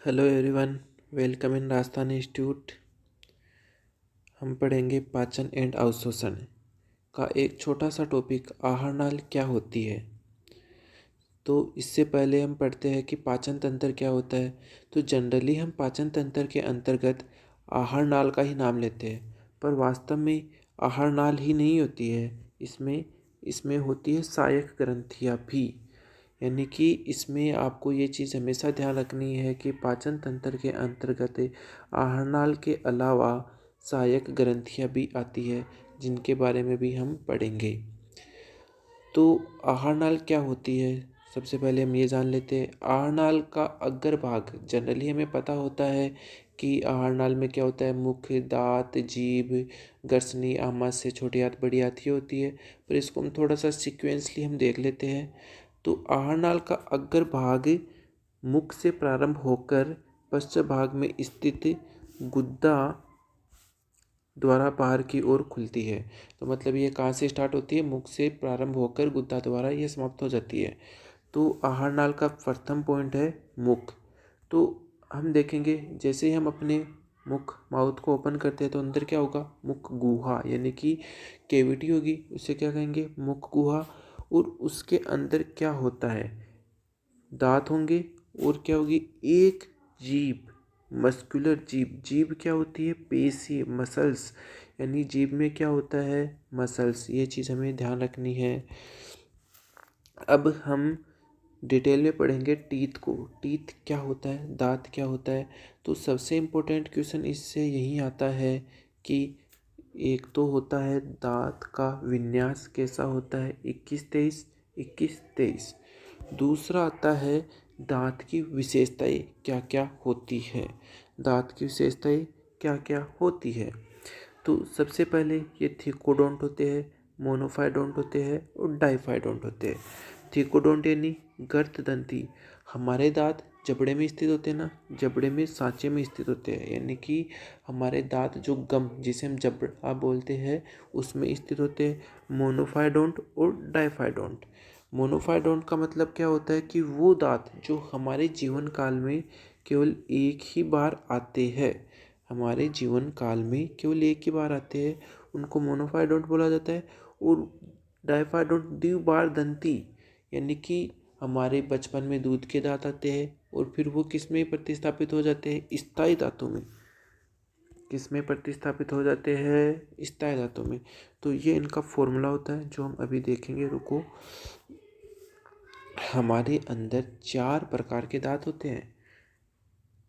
Hello everyone, welcome in Rajasthan institute. हम पढ़ेंगे पाचन एंड अवशोषण का एक छोटा सा टॉपिक, आहार नाल क्या होती है। तो इससे पहले हम पढ़ते हैं कि पाचन तंत्र क्या होता है। तो जनरली हम पाचन तंत्र के अंतर्गत आहार नाल का ही नाम लेते हैं, पर वास्तव में आहार नाल ही नहीं होती है। इसमें इसमें होती है सहायक ग्रंथियाँ भी। यानी कि इसमें आपको ये चीज़ हमेशा ध्यान रखनी है कि पाचन तंत्र के अंतर्गत आहार नाल के अलावा सहायक ग्रंथियाँ भी आती है, जिनके बारे में भी हम पढ़ेंगे। तो आहार नाल क्या होती है, सबसे पहले हम ये जान लेते हैं। आहार नाल का अग्र भाग, जनरली हमें पता होता है कि आहार नाल में क्या होता है। मुख, दांत, जीभ, ग्रसनी, आमाशय, छोटी आंत, बड़ी आंत ये होती है। पर इसको हम थोड़ा सा सिक्वेंसली हम देख लेते हैं। तो आहार नाल का अग्र भाग मुख से प्रारंभ होकर पश्च भाग में स्थित गुद्दा द्वारा बाहर की ओर खुलती है। तो मतलब ये कहाँ से स्टार्ट होती है, मुख से प्रारंभ होकर गुद्दा द्वारा ये समाप्त हो जाती है। तो आहार नाल का प्रथम पॉइंट है मुख। तो हम देखेंगे जैसे ही हम अपने मुख माउथ को ओपन करते हैं तो अंदर क्या होगा, मुख गुहा यानी कि कैविटी होगी, उसे क्या कहेंगे, मुख गुहा। और उसके अंदर क्या होता है, दांत होंगे और क्या होगी, एक जीभ, मस्कुलर जीभ। जीभ क्या होती है, पेशी, मसल्स। यानी जीभ में क्या होता है, मसल्स। ये चीज़ हमें ध्यान रखनी है। अब हम डिटेल में पढ़ेंगे टीथ को। टीथ क्या होता है, दांत क्या होता है। तो सबसे इम्पोर्टेंट क्वेश्चन इससे यही आता है कि एक तो होता है दांत का विन्यास कैसा होता है, 21-23, 21-23। दूसरा आता है दांत की विशेषताएं क्या क्या होती है। दांत की विशेषताएं क्या क्या होती है। तो सबसे पहले ये थिकोडोंट होते हैं, मोनोफाइडोंट होते हैं और डाइफाइडोंट होते हैं। थिकोडोंट यानी गर्तदंती। हमारे दांत जबड़े में स्थित होते हैं ना, जबड़े में सांचे में स्थित होते हैं। यानी कि हमारे दांत जो गम, जिसे हम जबड़ा बोलते हैं, उसमें स्थित होते हैं। मोनोफाइडोंट और डाइफाइडोंट। मोनोफाइडोंट का मतलब क्या होता है कि वो दांत जो हमारे जीवन काल में केवल एक ही बार आते हैं, हमारे जीवन काल में केवल एक ही बार आते हैं, उनको मोनोफाइडोंट बोला जाता है। और डाइफाइडोंट द्विबारदंती, यानी कि हमारे बचपन में दूध के दांत आते हैं और फिर वो किस में प्रतिस्थापित हो जाते हैं, स्थायी दांतों में। किस में प्रतिस्थापित हो जाते हैं, स्थायी दांतों में। तो ये इनका फॉर्मूला होता है जो हम अभी देखेंगे, रुको। हमारे अंदर 4 प्रकार के दांत होते हैं।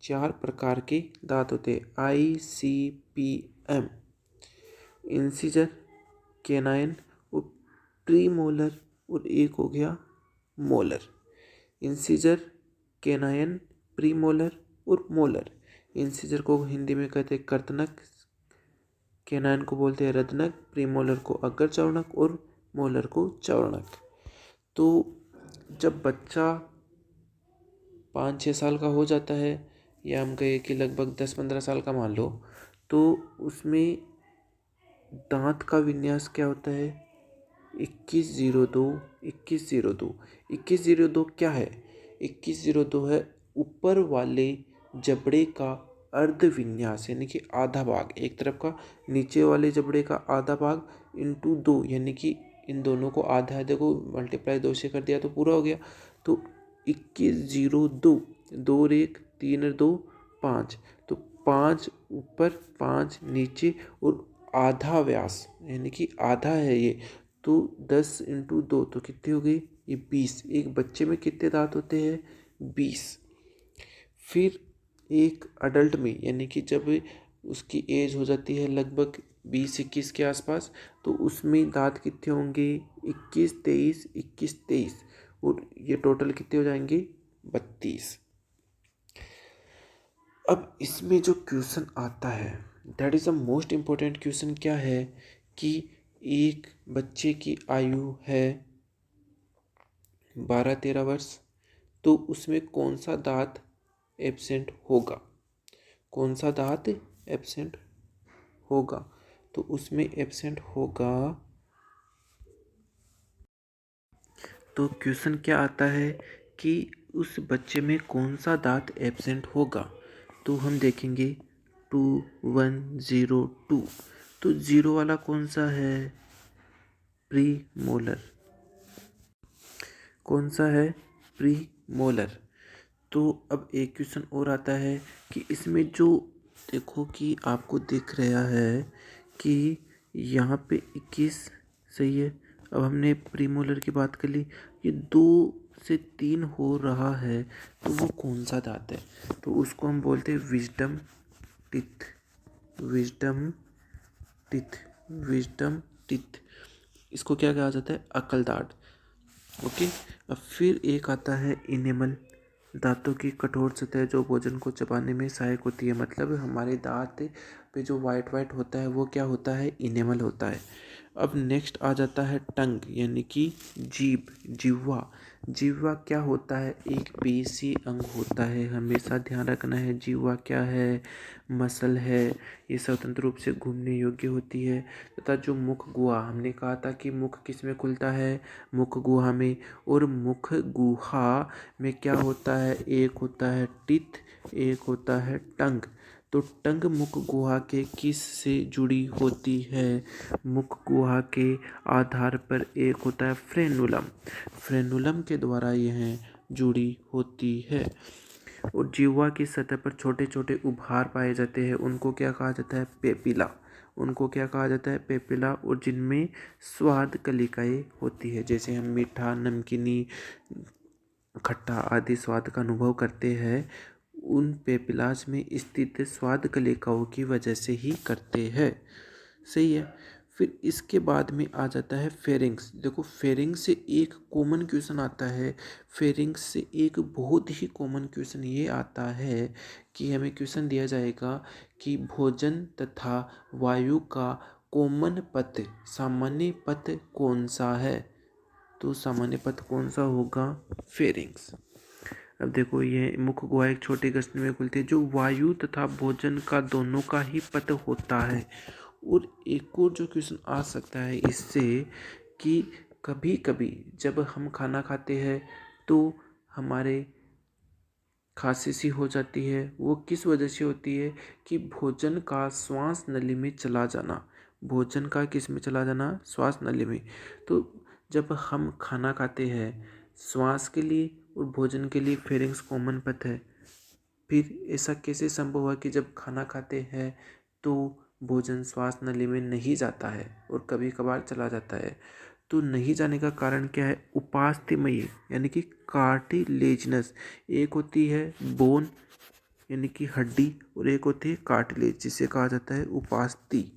4 प्रकार के दांत होते हैं, ICPM, इंसिजर, केनाइन और प्रीमोलर, और एक हो गया मोलर। इंसिजर, केनाइन, प्रीमोलर और मोलर। इंसिजर को हिंदी में कहते हैं कर्तनक, केनाइन को बोलते हैं रदनक, प्रीमोलर को अग्र चौड़क और मोलर को चौड़क। तो जब बच्चा 5-6 साल का हो जाता है, या हम कहें कि लगभग 10-15 साल का मान लो, तो उसमें दांत का विन्यास क्या होता है, 2102, 2102। 2102 क्या है, 2102 है ऊपर वाले जबड़े का अर्ध विन्यास, यानी कि आधा भाग, एक तरफ का नीचे वाले जबड़े का आधा भाग इंटू 2, यानी कि इन दोनों को आधा आधे को मल्टीप्लाई 2 से कर दिया तो पूरा हो गया। तो 2102, 2 और 1, 3 और 2, 5। तो 5 ऊपर, 5 नीचे और आधा व्यास, यानी कि आधा है ये। तो 10 इंटू 2 तो कितनी हो गई, ये 20। एक बच्चे में कितने दांत होते हैं, 20। फिर एक अडल्ट में, यानी कि जब उसकी एज हो जाती है लगभग 20-21 के आसपास, तो उसमें दांत कितने होंगे, 21-23, 21-23। और ये टोटल कितने हो जाएंगे, 32। अब इसमें जो क्वेश्चन आता है, that is the most important question, क्या है कि एक बच्चे की आयु है 12-13 वर्ष, तो उसमें कौन सा दांत एब्सेंट होगा, कौन सा दांत एब्सेंट होगा। तो उसमें एब्सेंट होगा, तो क्वेश्चन क्या आता है कि उस बच्चे में कौन सा दांत एब्सेंट होगा? तो हम देखेंगे 2 1 0 2। तो 0 वाला कौन सा है? Pre molar. कौन सा है? Pre molar. तो अब एक क्वेश्चन और आता है कि इसमें जो देखो कि आपको दिख रहा है कि यहाँ पे 21 सही है। अब हमने प्रीमोलर की बात कर ली, ये 2 से 3 हो रहा है, तो वो कौन सा दांत है? तो उसको हम बोलते हैं wisdom teeth. Wisdom teeth. Wisdom teeth. इसको क्या कहा जाता है? अक्ल दांत। ओके। अब फिर एक आता है इनेमल। दांतों की कठोर सतह जो भोजन को चबाने में सहायक होती है। मतलब हमारे दांत पे जो वाइट वाइट होता है वो क्या होता है? इनेमल होता है। अब नेक्स्ट आ जाता है टंग यानी कि जीभ, जिह्वा। जिह्वा क्या होता है? एक पेशी अंग होता है, हमेशा ध्यान रखना है। जिह्वा क्या है? मसल है। ये स्वतंत्र रूप से घूमने योग्य होती है। तथा जो मुख गुहा, हमने कहा था कि मुख किस में खुलता है? मुख गुहा में। और मुख गुहा में क्या होता है? एक होता है टिथ, एक होता है टंग। तो टंग मुख गुहा के किस से जुड़ी होती है? मुख गुहा के आधार पर एक होता है फ्रेनुलम। फ्रेनुलम के द्वारा यह जुड़ी होती है। और जिह्वा की सतह पर छोटे छोटे उभार पाए जाते हैं, उनको क्या कहा जाता है? पेपिला। उनको क्या कहा जाता है? पेपिला। और जिनमें स्वाद कलिकाएं होती है, जैसे हम मीठा, नमकीनी, खट्टा आदि स्वाद का अनुभव करते हैं, उन पेपिलाज में स्थित स्वाद कलिकाओं की वजह से ही करते हैं। सही है। फिर इसके बाद में आ जाता है फेरिंग्स। देखो फेरिंग्स से एक कॉमन क्वेश्चन आता है। फेरिंग्स से एक बहुत ही कॉमन क्वेश्चन ये आता है कि हमें क्वेश्चन दिया जाएगा कि भोजन तथा वायु का कॉमन पथ, सामान्य पथ कौन सा है? तो सामान्य पथ कौन सा होगा? फेरिंग्स। अब देखो ये मुख गुहा एक छोटी गश्त में खुलती है जो वायु तथा भोजन का दोनों का ही पथ होता है। और एक और जो क्वेश्चन आ सकता है इससे कि कभी कभी जब हम खाना खाते हैं तो हमारे खांसी सी हो जाती है, वो किस वजह से होती है? कि भोजन का श्वास नली में चला जाना। भोजन का किस में चला जाना? श्वास नली में। तो जब हम खाना खाते हैं, श्वास के लिए और भोजन के लिए फेरिंग्स कॉमन पथ है। फिर ऐसा कैसे संभव हुआ कि जब खाना खाते हैं तो भोजन श्वास नली में नहीं जाता है और कभी कभार चला जाता है? तो नहीं जाने का कारण क्या है? उपास्थ्यमयी यानी कि कार्टिलेजिनस। एक होती है बोन यानी कि हड्डी, और एक होती है कार्टिलेज जिसे कहा जाता है उपास्थि।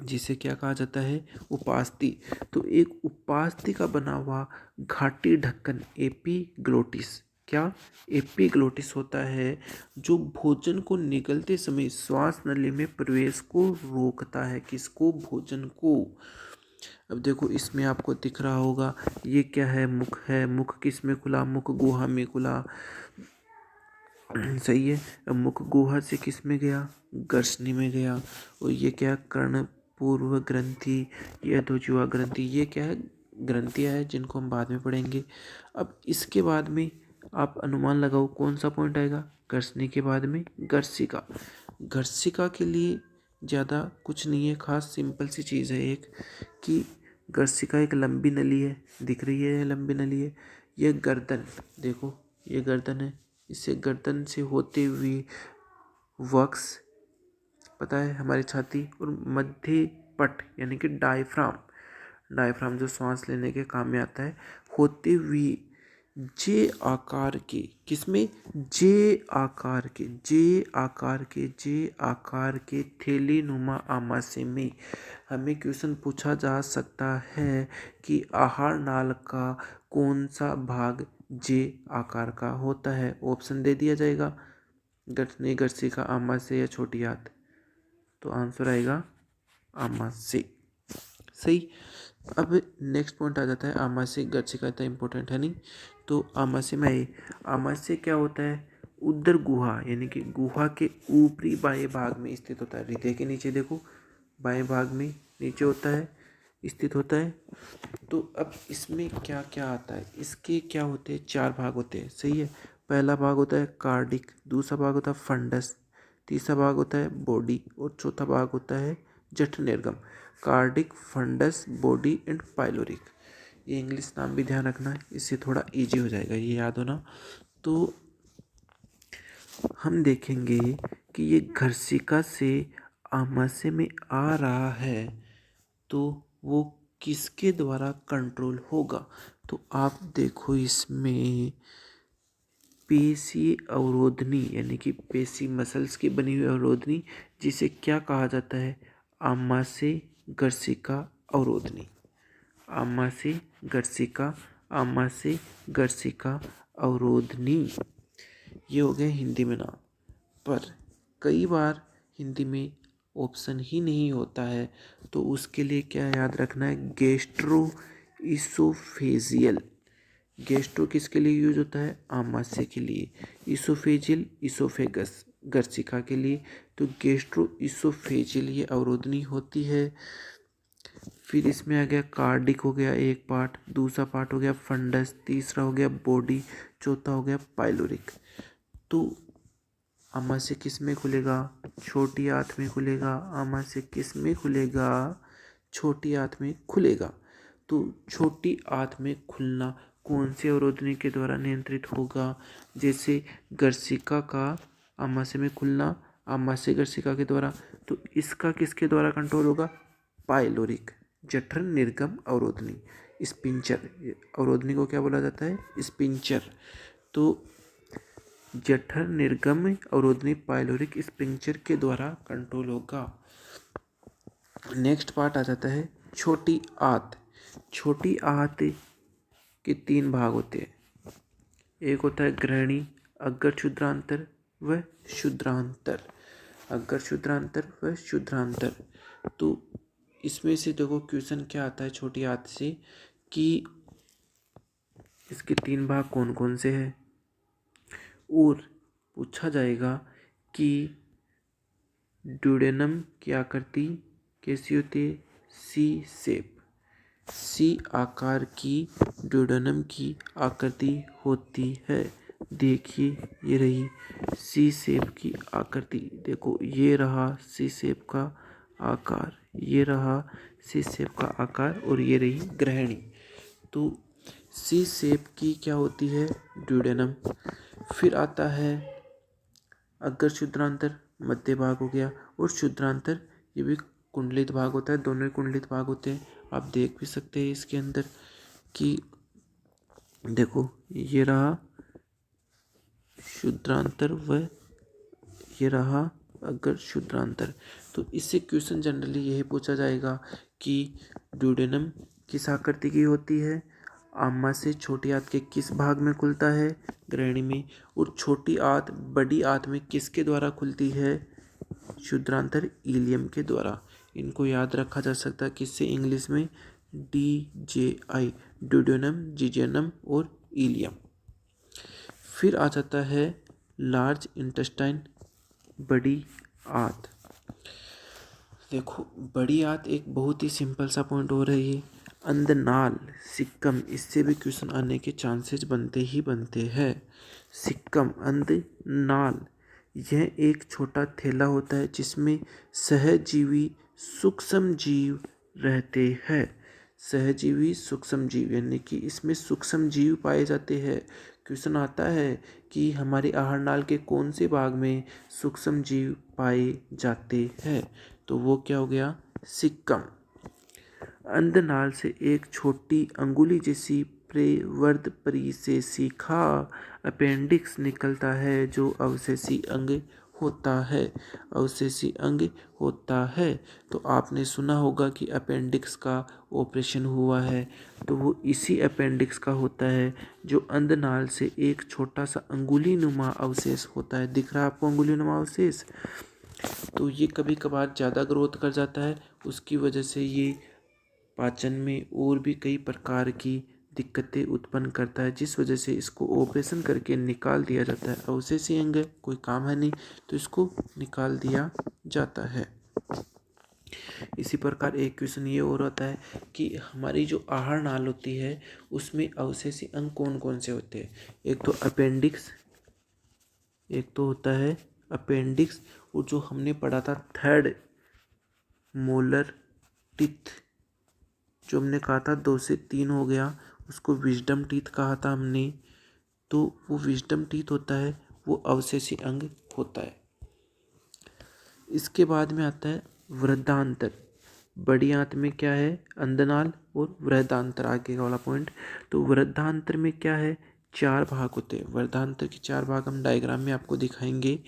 जिसे क्या कहा जाता है? उपास्थि। तो एक उपास्थि का बना हुआ घाटी ढक्कन एपिग्लोटिस, क्या? एपिग्लोटिस होता है जो भोजन को निगलते समय श्वास नली में प्रवेश को रोकता है। किसको? भोजन को। अब देखो इसमें आपको दिख रहा होगा ये क्या है? मुख है। मुख किस में खुला? मुख गुहा में खुला। सही है। अब मुख गुहा से किस में गया? गर्सनी में गया। और ये क्या? कर्ण पूर्व ग्रंथि, ये अधोजिह्वा ग्रंथि, ये क्या है? ग्रंथियाँ है जिनको हम बाद में पढ़ेंगे। अब इसके बाद में आप अनुमान लगाओ कौन सा पॉइंट आएगा? गर्सनी के बाद में गर्सिका। गर्सिका के लिए ज़्यादा कुछ नहीं है खास, सिंपल सी चीज़ है एक कि गर्सिका एक लंबी नली है, दिख रही है लंबी नली है। यह गर्दन, देखो ये गर्दन है, इससे गर्दन से होते हुए वक्स, पता है हमारी छाती, और मध्य पट यानी कि डायफ्राम, डायफ्राम जो सांस लेने के काम में आता है, होते हुए जे आकार के, किसमें? जे आकार के, जे आकार के, जे आकार के थैली नुमा आमाशय में। हमें क्वेश्चन पूछा जा सकता है कि आहार नाल का कौन सा भाग जे आकार का होता है? ऑप्शन दे दिया जाएगा, गर्दनी, गर्सिका, आमाशय या छोटी आंत। तो आंसर आएगा आमाशय। सही। अब नेक्स्ट पॉइंट आ जाता है आमाशय गर्सिका, इतना इंपॉर्टेंट है नहीं। तो आमाशय में आइए, आमाशय क्या होता है? उदर गुहा यानी कि गुहा के ऊपरी बाएं भाग में स्थित होता है। हृदय के नीचे देखो, बाएं भाग में नीचे होता है। स्थित होता है। तो अब इसमें क्या क्या आता है, इसके क्या होते हैं, 4 भाग होते हैं, सही है। पहला भाग होता है कार्डिक, दूसरा भाग होता है फंडस, तीसरा भाग होता है बॉडी और चौथा भाग होता है जठर निर्गम। Cardiac, fundus, body and pyloric. ये इंग्लिश नाम भी ध्यान रखना है, इससे थोड़ा इजी हो जाएगा ये याद होना। तो हम देखेंगे कि ये घर्षिका से आमाशय में आ रहा है तो वो किसके द्वारा कंट्रोल होगा। तो आप देखो इसमें पेशी अवरोधनी यानी कि पेशी मसल्स की बनी हुई अवरोधनी, जिसे क्या कहा जाता है, आमाशय घर्षिका अवरोधनी। आमाशय घर्षिका, आमाशय घर्षिका अवरोधनी, ये हो गए हिंदी में नाम। पर कई बार हिंदी में ऑप्शन ही नहीं होता है, तो उसके लिए क्या याद रखना है, गैस्ट्रो इसोफेजियल। गैस्ट्रो किसके लिए यूज होता है, आमाशय के लिए। इसोफेजियल इसोफेगस गर्चिका के लिए। तो गैस्ट्रो इसोफेजियल ये अवरोधनी होती है। फिर इसमें आ गया कार्डिक हो गया एक पार्ट, दूसरा पार्ट हो गया फंडस, तीसरा हो गया बॉडी, चौथा हो गया पाइलोरिक। तो आमाशय किस में खुलेगा, छोटी आंत में खुलेगा। आमाशय किस में खुलेगा, छोटी आंत में खुलेगा। तो छोटी आंत में खुलना कौन सी अवरोधनी के द्वारा नियंत्रित होगा, जैसे गर्शिका का आमाशय में खुलना आमाशय गर्शिका के द्वारा, तो इसका किसके द्वारा कंट्रोल होगा, पाइलोरिक जठर निर्गम अवरोधनी। स्पिंचर अवरोधनी को क्या बोला जाता है, स्पिंचर। तो जठर निर्गम अवरोधनी पाइलोरिक स्पिंचर के द्वारा कंट्रोल होगा। नेक्स्ट पार्ट आ जाता है छोटी आंत। छोटी आंत के 3 भाग होते हैं, एक होता है ग्रहणी, अग्र क्षुद्रांतर व क्षुद्रांतर। अग्र क्षुद्रांतर व क्षुद्रांतर। तो इसमें से देखो क्वेश्चन क्या आता है छोटी आंत से, कि इसके 3 भाग कौन कौन से हैं, और पूछा जाएगा कि ड्यूडेनम की आकृति कैसी होती है, सी शेप। सी आकार की ड्यूडेनम की आकृति होती है। देखिए ये रही सी शेप की आकृति, देखो ये रहा सी शेप का आकार, ये रहा सी शेप का आकार, और ये रही ग्रहणी। तो सी शेप की क्या होती है, ड्यूडेनम। फिर आता है अग्र क्षुद्रांतर, मध्य भाग हो गया, और क्षुद्रांतर ये भी कुंडलित भाग होता है, दोनों ही कुंडलित भाग होते हैं। आप देख भी सकते हैं इसके अंदर कि देखो ये रहा क्षुद्रांतर व ये रहा अग्र क्षुद्रांतर। तो इससे क्वेश्चन जनरली यही पूछा जाएगा कि ड्यूडेनम किस आकृति की होती है, आमाशय छोटी आंत के किस भाग में खुलता है, ग्रहणी में, और छोटी आंत बड़ी आंत में किसके द्वारा खुलती है, क्षुद्रांतर इलियम के द्वारा। इनको याद रखा जा सकता है किससे, इंग्लिश में DJI, ड्यूडेनम, जिजेनम और इलियम। फिर आ जाता है लार्ज इंटेस्टाइन, बड़ी आंत। देखो बड़ी आंत एक बहुत ही सिंपल सा पॉइंट हो रही है, अंधनाल, सिक्कम, इससे भी क्वेश्चन आने के चांसेस बनते ही बनते हैं। सिक्कम, अंधनाल, यह एक छोटा थैला होता है जिसमें सहजीवी सूक्ष्म जीव रहते हैं। सहजीवी सूक्ष्म जीव यानी कि इसमें सूक्ष्म जीव पाए जाते हैं। क्वेश्चन आता है कि हमारे आहार नाल के कौन से भाग में सूक्ष्म जीव पाए जाते हैं, तो वो क्या हो गया, सिक्कम। अंधनाल से एक छोटी अंगुली जैसी प्रवर्ध परिशेषिका अपेंडिक्स निकलता है जो अवशेषी अंग होता है। अवशेषी अंग होता है। तो आपने सुना होगा कि अपेंडिक्स का ऑपरेशन हुआ है, तो वो इसी अपेंडिक्स का होता है जो अंधनाल से एक छोटा सा अंगुली नुमा अवशेष होता है। दिख रहा है आपको अंगुली नुमा अवशेष, तो ये कभी कभार ज़्यादा ग्रोथ कर जाता है, उसकी वजह से ये पाचन में और भी कई प्रकार की दिक्कतें उत्पन्न करता है, जिस वजह से इसको ऑपरेशन करके निकाल दिया जाता है। अवशेषी अंग है, कोई काम है नहीं, तो इसको निकाल दिया जाता है। इसी प्रकार एक क्वेश्चन ये और होता है कि हमारी जो आहार नाल होती है उसमें अवशेषी अंग कौन कौन से होते हैं। एक तो अपेंडिक्स, एक तो होता है अपेंडिक्स, और जो हमने पढ़ा था थर्ड मोलर टीथ, जो हमने कहा था 2 से 3 हो गया, उसको विजडम टीथ कहा था हमने। तो वो विजडम टीथ होता है, वो अवशेषी अंग होता है। इसके बाद में आता है वृद्धांतर। बड़ी आंत में क्या है, अंधनाल, और वृद्धांतर आगे वाला पॉइंट। तो वृद्धांतर में क्या है, 4 भाग होते हैं। वृद्धांतर के 4 भाग हम डायग्राम में आपको दिखाएंगे।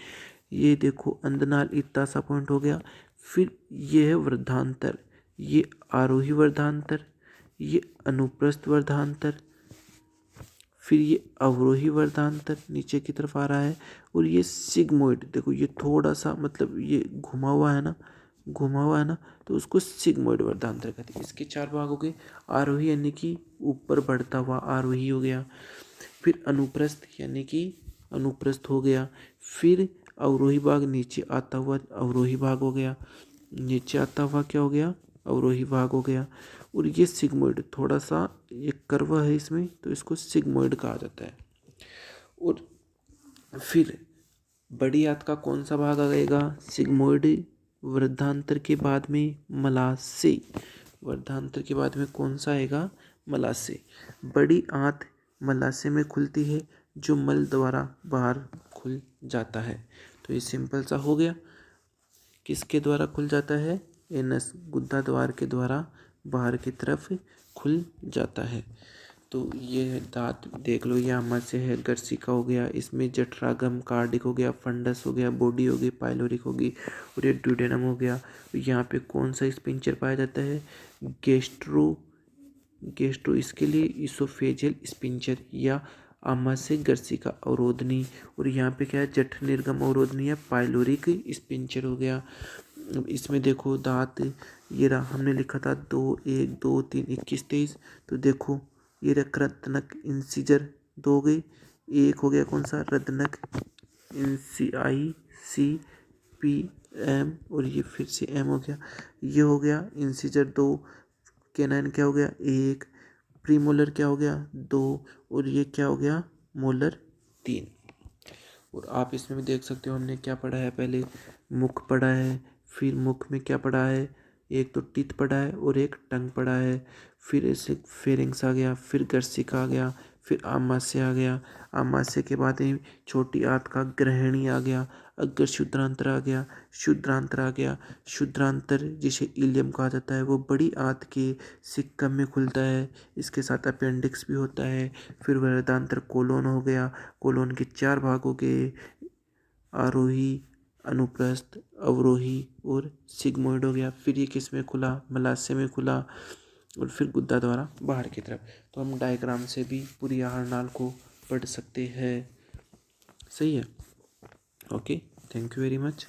ये देखो अंधनाल इतना सा पॉइंट हो गया। फिर ये है वृद्धांतर, ये आरोही वृद्धांतर, ये अनुप्रस्थ वृद्धांतर, फिर ये अवरोही वर्धांतर नीचे की तरफ आ रहा है, और ये सिग्मोइड। देखो ये थोड़ा सा मतलब ये घुमा हुआ है ना, घुमा हुआ है ना, तो उसको सिग्मोइड वर्धांतर कहते हैं। इसके 4 भाग हो गए। आरोही यानी कि ऊपर बढ़ता हुआ आरोही हो गया। फिर अनुप्रस्थ यानी कि अनुप्रस्थ हो गया। फिर अवरोही भाग नीचे आता हुआ अवरोही भाग हो गया। नीचे आता हुआ क्या हो गया, अवरोही भाग हो गया। और ये सिग्मोइड थोड़ा सा ये कर्व है इसमें, तो इसको सिग्मोइड कहा जाता है। और फिर बड़ी आंत का कौन सा भाग आएगा, सिग्मोइड। वृद्धांतर के बाद में मलाशय, वृद्धांतर के बाद में कौन सा आएगा, मलाशय। बड़ी आंत मलाशय में खुलती है, जो मल द्वारा बाहर खुल जाता है। तो ये सिंपल सा हो गया। किसके द्वारा खुल जाता है, एनस गुद्दा द्वार के द्वारा बाहर की तरफ खुल जाता है। तो ये दांत देख लो, ये आमाशय है, गर्सिका हो गया, इसमें जठरागम, कार्डिक हो गया, फंडस हो गया, बॉडी हो गई, पाइलोरिक होगी, और ये ड्यूडेनम हो गया। यहाँ पे कौन सा स्पिंचर पाया जाता है, गेस्ट्रो, गेस्ट्रो इसके लिए इसोफेजियल स्पिंचर या आमाशय गर्सिका अवरोधनी। और यहाँ पे क्या है, जठ निर्गम अवरोधनी या पाइलोरिक स्पिंचर हो गया। इसमें देखो दांत, ये रहा, हमने लिखा था 2 1 2 3 21 23। तो देखो ये रत्नक इंसिजर 2 हो गई, एक हो गया कौन सा, रत्नक इंसिआई सी पी एम, और ये फिर से एम हो गया। ये हो गया इंसिजर 2। केनाइन क्या हो गया, 1। प्रीमोलर क्या हो गया, 2। और ये क्या हो गया, मोलर 3। और आप इसमें भी देख सकते हो हमने क्या पढ़ा है, पहले मुख पढ़ा है, फिर मुख में क्या पढ़ा है, एक तो टीथ पढ़ा है और एक टंग पढ़ा है। फिर ऐसे फेरिंग्स आ गया, फिर गर्सिका आ गया, फिर आमाशय आ गया। आमाशय के बाद ही छोटी आंत का ग्रहणी आ गया, अग्र शुद्रांतर आ गया, शुद्रांतर आ गया। शुद्रांतर जिसे इलियम कहा जाता है, वो बड़ी आंत के सिक्कम में खुलता है, इसके साथ अपेंडिक्स भी होता है। फिर वृद्धांतर कोलोन हो गया, कोलोन के 4 भाग हो गए, आरोही, अनुप्रस्थ, अवरोही और सिग्मोइड हो गया। फिर ये किस में खुला, मलाशय में खुला, और फिर गुद्दा द्वारा बाहर की तरफ। तो हम डायग्राम से भी पूरी आहार नाल को पढ़ सकते हैं। सही है, okay, thank you very much.